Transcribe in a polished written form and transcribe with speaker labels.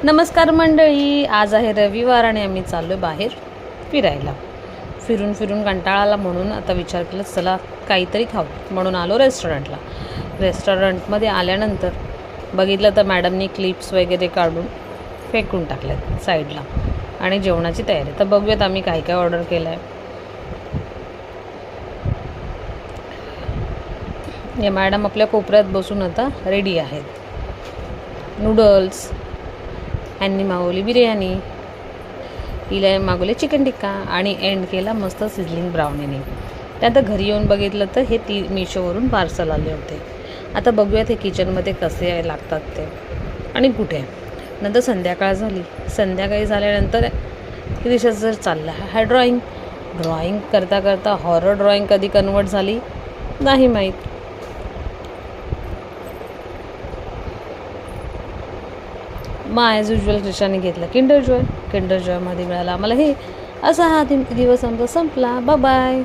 Speaker 1: नमस्कार मंडळी, आज आहे रविवार आणि आम्ही चाललो आहे बाहेर फिरायला. फिरून कंटाळा आला म्हणून आता विचार केला चला काहीतरी खाऊ, म्हणून आलो रेस्टॉरंटला. रेस्टॉरंटमध्ये आल्यानंतर बघितलं तर मॅडमनी क्लिप्स वगैरे काढून फेकून टाकल्यात साईडला आणि जेवणाची तयारी. तर बघूयात आम्ही काय काय ऑर्डर केलं आहे. या मॅडम आपल्या कोपऱ्यात बसून आता रेडी आहेत. नूडल्स, यांनी मागवली बिर्याणी, हिला मागवले चिकन टिक्का आणि एंड केला मस्त सिझलिंग ब्राउनीने. त्यात घरी येऊन बघितलं तर हे मिशोवरून पार्सल आले होते. आता बघूयात हे किचनमध्ये कसे लागतात ते आणि कुठे. नंतर संध्याकाळ झाली. संध्याकाळी झाल्यानंतर रिसर्च जर चालला हा ड्रॉइंग करता करता हॉरर ड्रॉइंग कधी कन्वर्ट झाली नाही माहीत. मग ॲज युजल क्रिशाने घेतला किंडर जॉयमध्ये मिळाला आम्हाला हे. असा हा दिवस आमचा संपला. बाय.